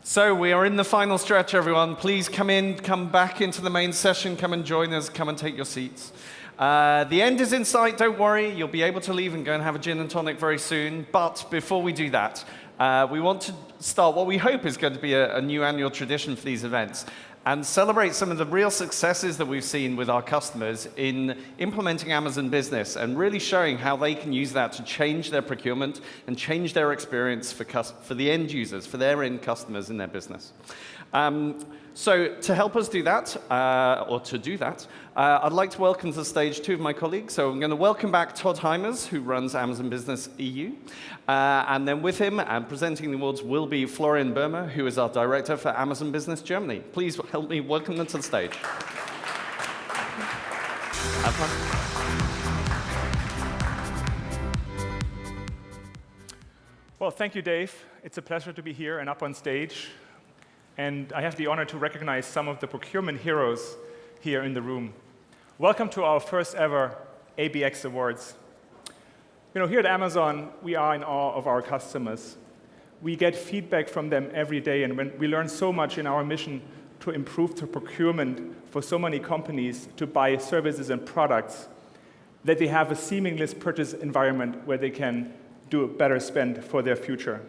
So we are in the final stretch, everyone. Please come back into the main session, come and join us, come and take your seats. The end is in sight, don't worry. You'll be able to leave and go and have a gin and tonic very soon. But before we do that, we want to start what we hope is going to be a new annual tradition for these events and celebrate some of the real successes that we've seen with our customers in implementing Amazon Business and really showing how they can use that to change their procurement and change their experience for the end users, for their end customers in their business. So to help us do that, I'd like to welcome to the stage two of my colleagues. So I'm going to welcome back Todd Heimers, who runs Amazon Business EU. And then with him and presenting the awards will be Florian Burmer, who is our director for Amazon Business Germany. Please help me welcome them to the stage. Have fun. Well, thank you, Dave. It's a pleasure to be here and up on stage. And I have the honor to recognize some of the procurement heroes here in the room. Welcome to our first ever ABX Awards. Here at Amazon, we are in awe of our customers. We get feedback from them every day, and we learn so much in our mission to improve the procurement for so many companies to buy services and products that they have a seamless purchase environment where they can do a better spend for their future.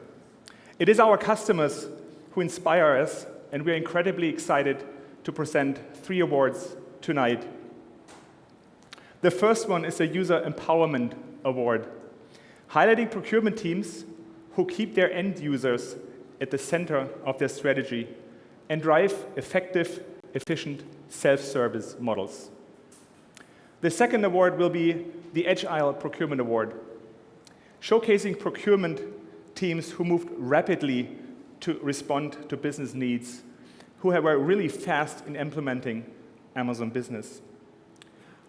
It is our customers who inspire us, and we're incredibly excited to present 3 awards tonight. The first one is a User Empowerment Award, highlighting procurement teams who keep their end users at the center of their strategy and drive effective, efficient self-service models. The second award will be the Agile Procurement Award, showcasing procurement teams who moved rapidly to respond to business needs, who were really fast in implementing Amazon Business.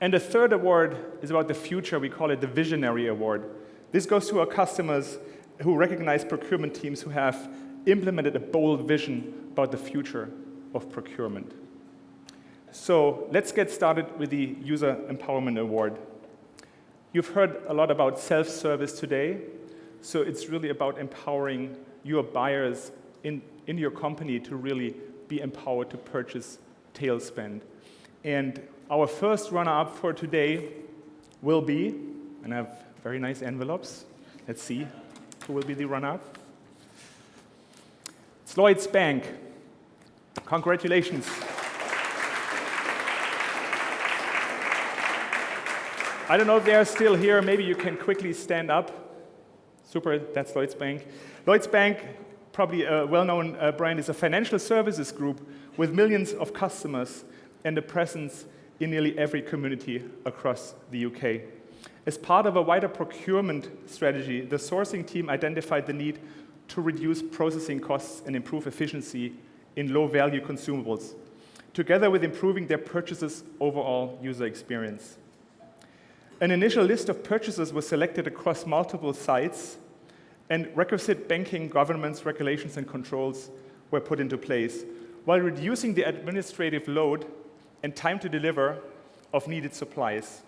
And the third award is about the future. We call it the Visionary Award. This goes to our customers who recognize procurement teams who have implemented a bold vision about the future of procurement. So let's get started with the User Empowerment Award. You've heard a lot about self-service today, so it's really about empowering your buyers in your company to really be empowered to purchase tail spend. And our first runner-up for today will be, and I have very nice envelopes. Let's see who will be the runner-up. It's Lloyds Bank. Congratulations. I don't know if they're still here. Maybe you can quickly stand up. Super, that's Lloyds Bank. Lloyds Bank, probably a well-known brand, is a financial services group with millions of customers and a presence in nearly every community across the UK. As part of a wider procurement strategy, the sourcing team identified the need to reduce processing costs and improve efficiency in low-value consumables, together with improving their purchases' overall user experience. An initial list of purchases was selected across multiple sites, and requisite banking governance regulations and controls were put into place, while reducing the administrative load and time to deliver of needed supplies.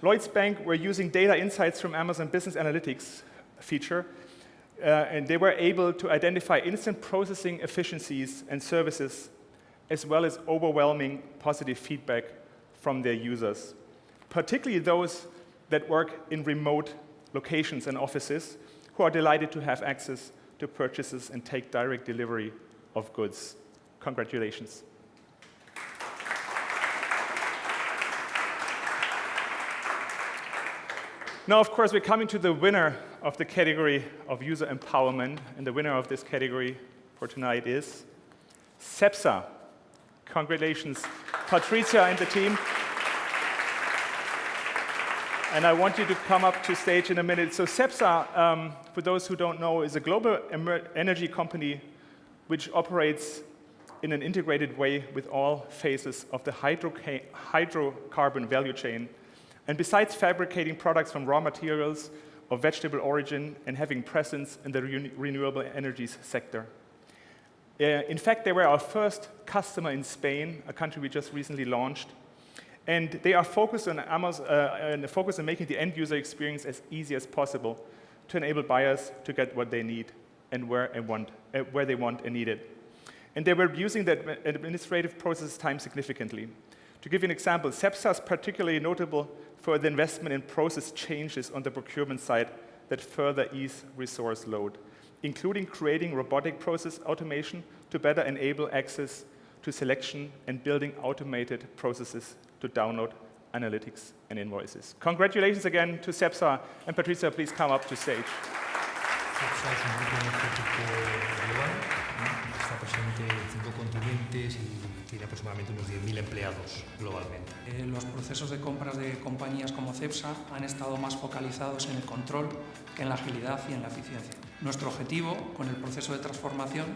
Lloyds Bank were using data insights from Amazon Business Analytics feature, and they were able to identify instant processing efficiencies and services, as well as overwhelming positive feedback from their users, particularly those that work in remote locations and offices, who are delighted to have access to purchases and take direct delivery of goods. Congratulations. Now, of course, we're coming to the winner of the category of user empowerment, and the winner of this category for tonight is Cepsa. Congratulations, Patricia and the team. And I want you to come up to stage in a minute. So Cepsa, for those who don't know, is a global energy company which operates in an integrated way with all phases of the hydrocarbon value chain. And besides fabricating products from raw materials of vegetable origin and having presence in the renewable energies sector. In fact, they were our first customer in Spain, a country we just recently launched. And they are focused on making the end user experience as easy as possible to enable buyers to get what they need and where they want and need it. And they were reducing the administrative process time significantly. To give you an example, Cepsa is particularly notable for the investment in process changes on the procurement side that further ease resource load, including creating robotic process automation to better enable access to selection and building automated processes to download analytics and invoices. Congratulations again to Cepsa, and Patricia, please come up to stage. Cepsa es un grupo energético global, está presente en 5 continentes y tiene aproximadamente unos 10.000 empleados globalmente. Los procesos de compras de compañías como Cepsa han estado más focalizados en el control que en la agilidad y en la eficiencia. Nuestro objetivo con el proceso de transformación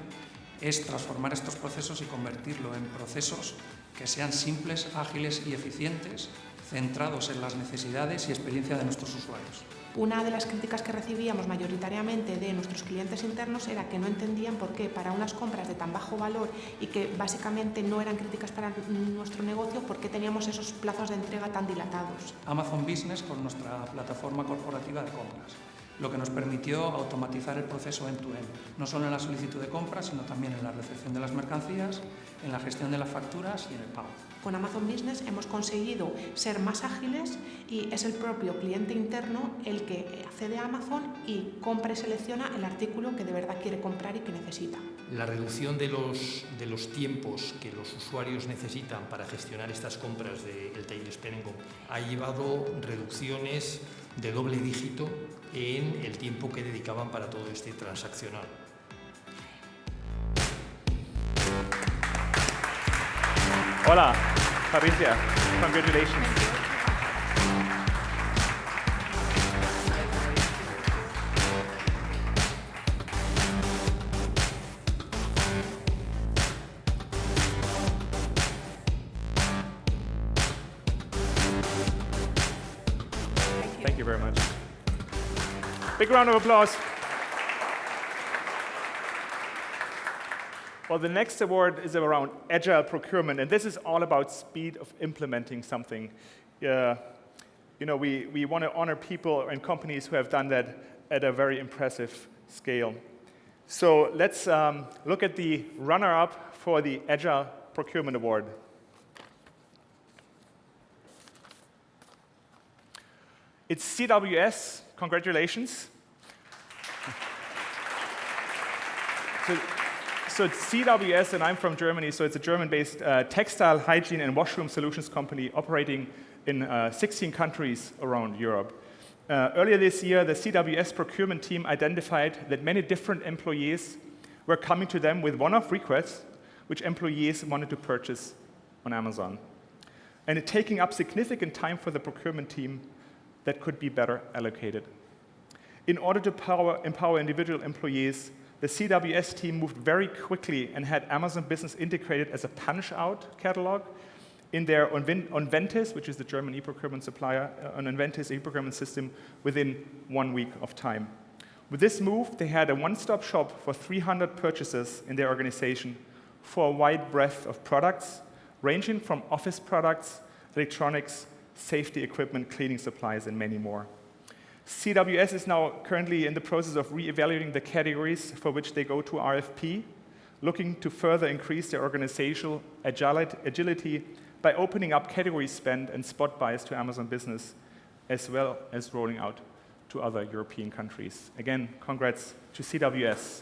es transformar estos procesos y convertirlo en procesos que sean simples, ágiles y eficientes, centrados en las necesidades y experiencia de nuestros usuarios. Una de las críticas que recibíamos mayoritariamente de nuestros clientes internos era que no entendían por qué para unas compras de tan bajo valor y que básicamente no eran críticas para nuestro negocio, por qué teníamos esos plazos de entrega tan dilatados. Amazon Business con nuestra plataforma corporativa de compras, lo que nos permitió automatizar el proceso end-to-end, no solo en la solicitud de compras, sino también en la recepción de las mercancías, en la gestión de las facturas y en el pago. Con Amazon Business hemos conseguido ser más ágiles y es el propio cliente interno el que accede a Amazon y compra y selecciona el artículo que de verdad quiere comprar y que necesita. La reducción de los tiempos que los usuarios necesitan para gestionar estas compras del tail spending ha llevado reducciones de doble dígito en el tiempo que dedicaban para todo este transaccional. Hola, Patricia. Congratulations. Thank you very much. Big round of applause. Well, the next award is around Agile procurement, and this is all about speed of implementing something. We want to honor people and companies who have done that at a very impressive scale. So let's look at the runner-up for the Agile Procurement Award. It's CWS. Congratulations. So it's CWS, and I'm from Germany, so it's a German-based textile, hygiene, and washroom solutions company operating in 16 countries around Europe. Earlier this year, the CWS procurement team identified that many different employees were coming to them with one-off requests which employees wanted to purchase on Amazon. And it taking up significant time for the procurement team that could be better allocated. In order to empower individual employees, the CWS team moved very quickly and had Amazon Business integrated as a punch-out catalog in their Onventis, which is the German e-procurement supplier, an Onventis e-procurement system within 1 week of time. With this move, they had a one-stop shop for 300 purchases in their organization for a wide breadth of products, ranging from office products, electronics, safety equipment, cleaning supplies, and many more. CWS is now currently in the process of re-evaluating the categories for which they go to RFP, looking to further increase their organizational agility by opening up category spend and spot buys to Amazon Business, as well as rolling out to other European countries. Again, congrats to CWS.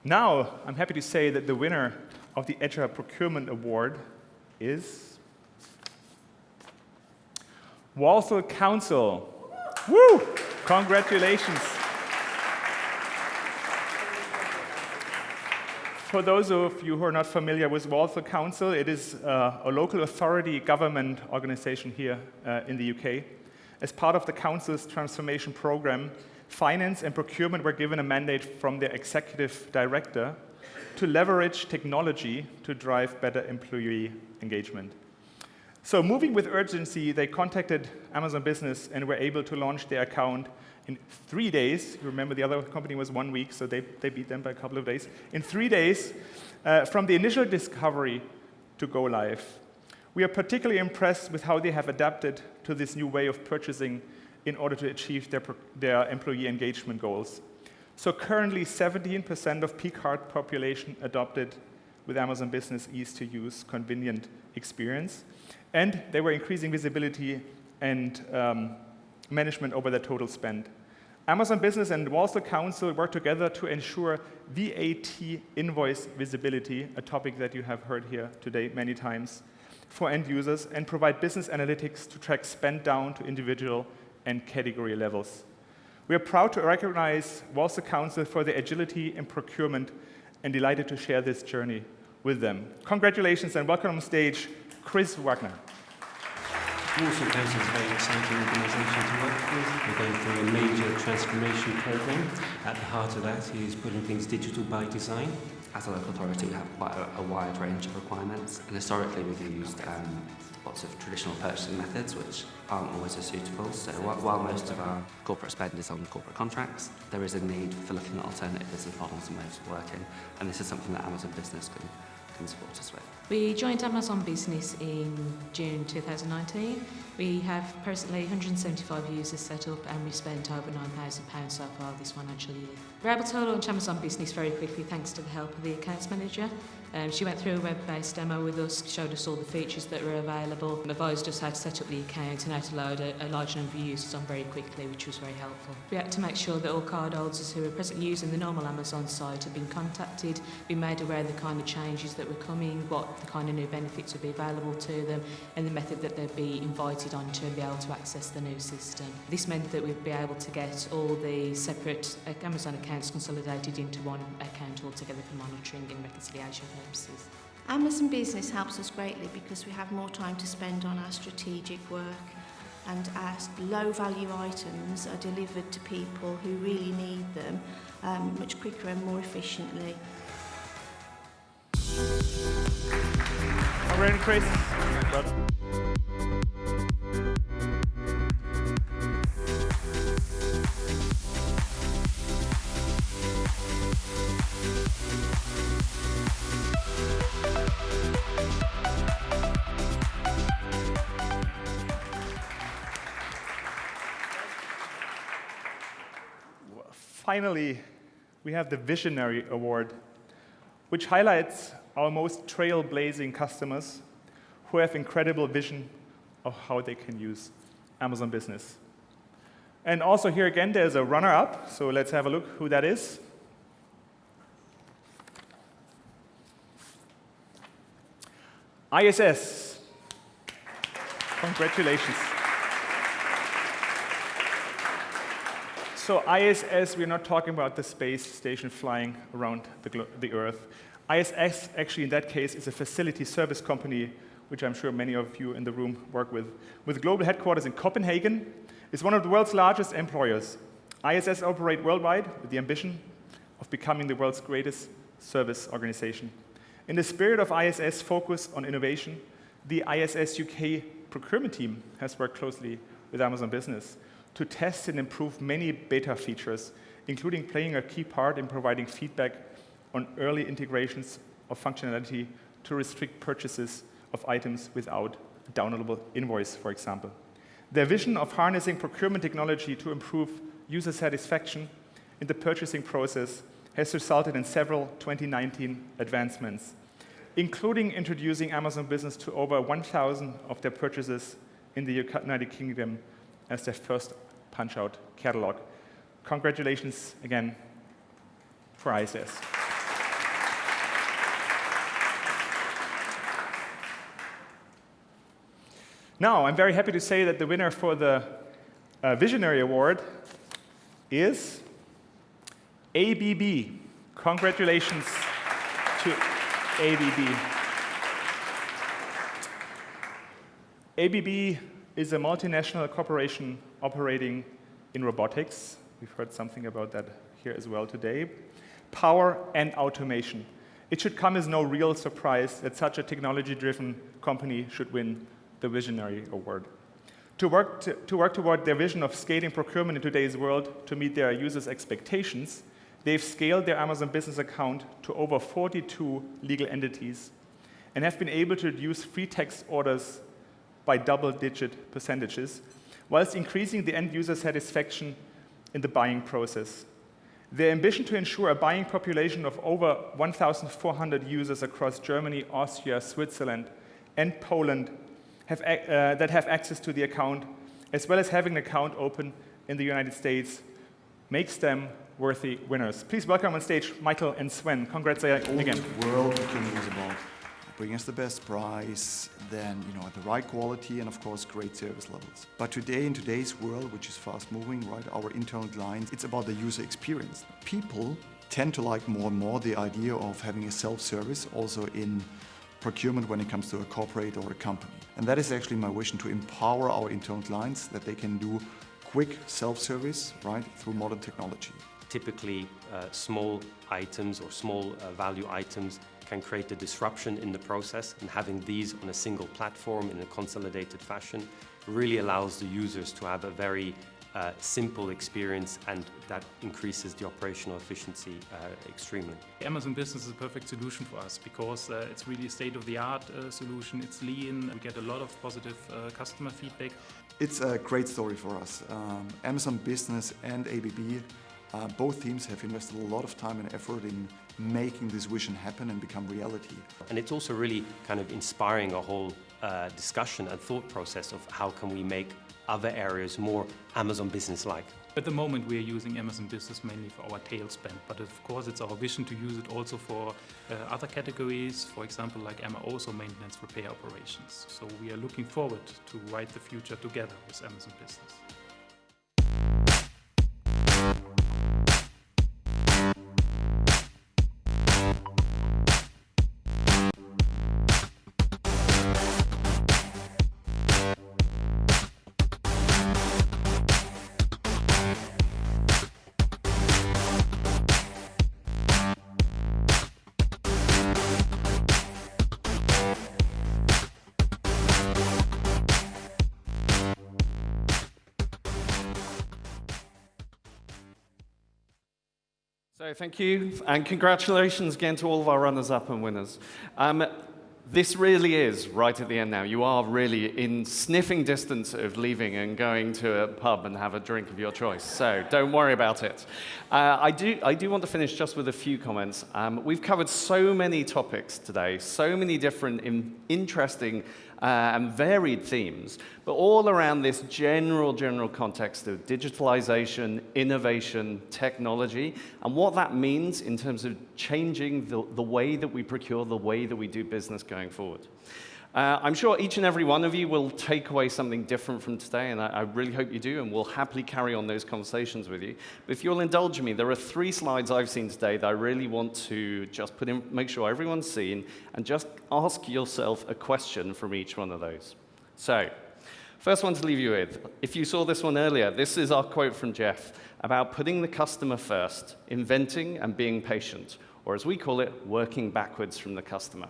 Now, I'm happy to say that the winner of the Agile Procurement Award is Walta Council. Woo! Congratulations. For those of you who are not familiar with Walta Council, it is a local authority government organization here in the UK. As part of the Council's transformation program, finance and procurement were given a mandate from their executive director to leverage technology to drive better employee engagement. So moving with urgency, they contacted Amazon Business and were able to launch their account in 3 days. You remember the other company was 1 week, so they beat them by a couple of days. In 3 days, from the initial discovery to go live. We are particularly impressed with how they have adapted to this new way of purchasing in order to achieve their employee engagement goals. So currently, 17% of peak card population adopted with Amazon Business easy-to-use, convenient experience, and they were increasing visibility and management over their total spend. Amazon Business and Walta Council work together to ensure VAT invoice visibility, a topic that you have heard here today many times, for end users, and provide business analytics to track spend down to individual and category levels. We are proud to recognize Walta Council for their agility in procurement and delighted to share this journey with them. Congratulations and welcome on stage, Chris Wagner. Walta Council is a very exciting organisation to work with. We're going through a major transformation programme. At the heart of that is putting things digital by design. As a local authority, we have quite a wide range of requirements, and historically we've used lots of traditional purchasing methods which aren't always as suitable. So while most of our corporate spend is on corporate contracts, there is a need for looking at alternative business models and ways of working, and this is something that Amazon Business can support us with. We joined Amazon Business in June 2019. We have presently 175 users set up and we spent over £9,000 so far this financial year. We're able to launch Amazon Business very quickly thanks to the help of the accounts manager. She went through a web-based demo with us, showed us all the features that were available, and advised us how to set up the account and how to load a large number of users on very quickly, which was very helpful. We had to make sure that all cardholders who are presently using the normal Amazon site have been contacted, been made aware of the kind of changes that were coming, what the kind of new benefits would be available to them, and the method that they'd be invited onto and be able to access the new system. This meant that we'd be able to get all the separate Amazon accounts consolidated into one account altogether for monitoring and reconciliation purposes. Amazon Business helps us greatly because we have more time to spend on our strategic work, and our low-value items are delivered to people who really need them much quicker and more efficiently. All right, Chris. Well done. Finally, we have the Visionary Award, which highlights our most trailblazing customers who have incredible vision of how they can use Amazon Business. And also here again, there's a runner-up, so let's have a look who that is. ISS. Congratulations. So ISS, we're not talking about the space station flying around the Earth. ISS, actually, in that case, is a facility service company, which I'm sure many of you in the room work with global headquarters in Copenhagen. It's one of the world's largest employers. ISS operate worldwide with the ambition of becoming the world's greatest service organization. In the spirit of ISS focus on innovation, the ISS UK procurement team has worked closely with Amazon Business to test and improve many beta features, including playing a key part in providing feedback on early integrations of functionality to restrict purchases of items without a downloadable invoice, for example. Their vision of harnessing procurement technology to improve user satisfaction in the purchasing process has resulted in several 2019 advancements, including introducing Amazon Business to over 1,000 of their purchases in the United Kingdom as their first punch-out catalog. Congratulations again for ISS. Now, I'm very happy to say that the winner for the Visionary Award is ABB. Congratulations to ABB. ABB is a multinational corporation operating in robotics. We've heard something about that here as well today. Power and automation. It should come as no real surprise that such a technology-driven company should win the Visionary Award. To work toward their vision of scaling procurement in today's world to meet their users' expectations, they've scaled their Amazon Business account to over 42 legal entities and have been able to reduce free text orders by double-digit percentages, whilst increasing the end-user satisfaction in the buying process. Their ambition to ensure a buying population of over 1,400 users across Germany, Austria, Switzerland, and Poland that have access to the account, as well as having an account open in the United States, makes them worthy winners. Please welcome on stage Michael and Sven. Congrats again. The world procurement is about bring us the best price, then at the right quality, and of course great service levels. But today, in today's world, which is fast moving, right, our internal clients, it's about the user experience. People tend to like more and more the idea of having a self-service also in procurement when it comes to a corporate or a company. And that is actually my vision, to empower our internal clients that they can do quick self-service, right, through modern technology. Typically, small items or small value items can create a disruption in the process, and having these on a single platform in a consolidated fashion really allows the users to have a very simple experience, and that increases the operational efficiency extremely. Amazon Business is a perfect solution for us because it's really a state-of-the-art solution. It's lean. We get a lot of positive customer feedback. It's a great story for us. Amazon Business and ABB, both teams have invested a lot of time and effort in making this vision happen and become reality. And it's also really kind of inspiring a whole discussion and thought process of how can we make other areas more Amazon Business-like. At the moment we are using Amazon Business mainly for our tail spend, but of course it's our vision to use it also for other categories, for example like MRO, so maintenance repair operations. So we are looking forward to write the future together with Amazon Business. So thank you, and congratulations again to all of our runners-up and winners. This really is right at the end now. You are really in sniffing distance of leaving and going to a pub and have a drink of your choice, so don't worry about it. I do want to finish just with a few comments. We've covered so many topics today, so many different interesting and varied themes, but all around this general context of digitalization, innovation, technology, and what that means in terms of changing the way that we procure, the way that we do business going forward. I'm sure each and every one of you will take away something different from today, and I really hope you do, and we'll happily carry on those conversations with you. But if you'll indulge me, there are 3 slides I've seen today that I really want to just put in, make sure everyone's seen, and just ask yourself a question from each one of those. So, first one to leave you with. If you saw this one earlier, this is our quote from Jeff about putting the customer first, inventing and being patient, or as we call it, working backwards from the customer.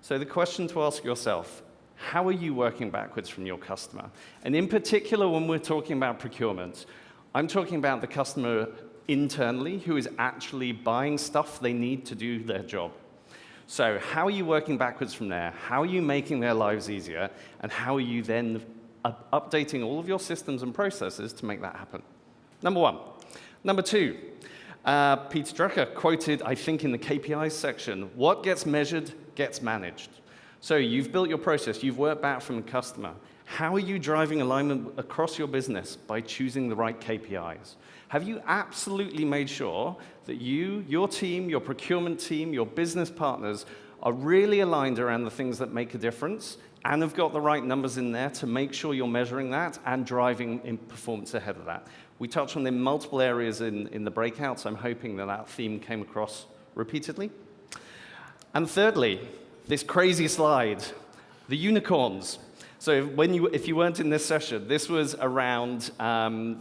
So the question to ask yourself, how are you working backwards from your customer? And in particular, when we're talking about procurement, I'm talking about the customer internally who is actually buying stuff they need to do their job. So how are you working backwards from there? How are you making their lives easier? And how are you then updating all of your systems and processes to make that happen? Number 1. Number 2, Peter Drucker quoted, I think in the KPIs section, what gets measured gets managed. So you've built your process, you've worked back from the customer. How are you driving alignment across your business by choosing the right KPIs? Have you absolutely made sure that you, your team, your procurement team, your business partners are really aligned around the things that make a difference and have got the right numbers in there to make sure you're measuring that and driving in performance ahead of that? We touched on in multiple areas in the breakouts. I'm hoping that that theme came across repeatedly. And thirdly, this crazy slide, the unicorns. So if you weren't in this session, this was around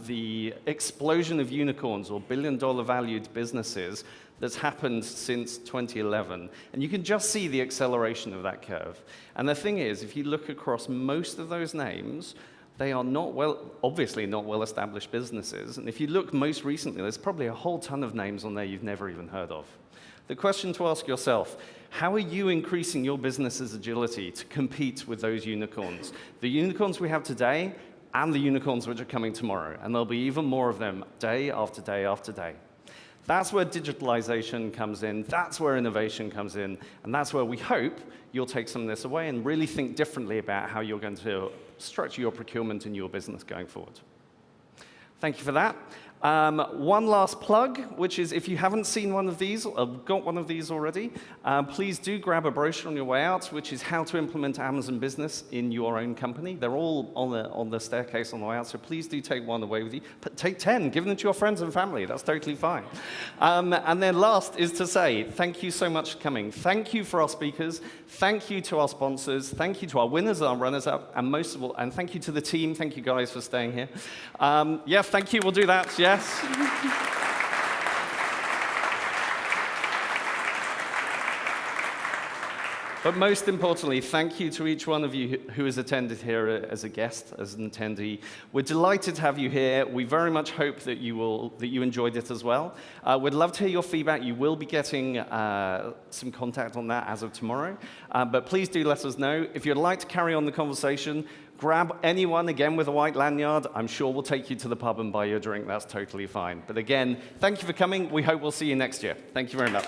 the explosion of unicorns or billion-dollar valued businesses that's happened since 2011. And you can just see the acceleration of that curve. And the thing is, if you look across most of those names, they are obviously not well-established businesses. And if you look most recently, there's probably a whole ton of names on there you've never even heard of. The question to ask yourself, how are you increasing your business's agility to compete with those unicorns? The unicorns we have today and the unicorns which are coming tomorrow, and there'll be even more of them day after day after day. That's where digitalization comes in, that's where innovation comes in, and that's where we hope you'll take some of this away and really think differently about how you're going to structure your procurement in your business going forward. Thank you for that. One last plug, which is if you haven't seen one of these, or got one of these already, please do grab a brochure on your way out, which is how to implement Amazon Business in your own company. They're all on the staircase on the way out, so please do take one away with you. But take 10, give them to your friends and family, that's totally fine. And then last is to say, thank you so much for coming. Thank you for our speakers, thank you to our sponsors, thank you to our winners and our runners-up, and most of all, and thank you to the team, thank you guys for staying here. Yeah, thank you, we'll do that, yes. But most importantly, thank you to each one of you who has attended here as a guest, as an attendee. We're delighted to have you here. We very much hope that you enjoyed it as well. We'd love to hear your feedback. You will be getting some contact on that as of tomorrow. But please do let us know. If you'd like to carry on the conversation, grab anyone, again, with a white lanyard. I'm sure we'll take you to the pub and buy you a drink. That's totally fine. But again, thank you for coming. We hope we'll see you next year. Thank you very much.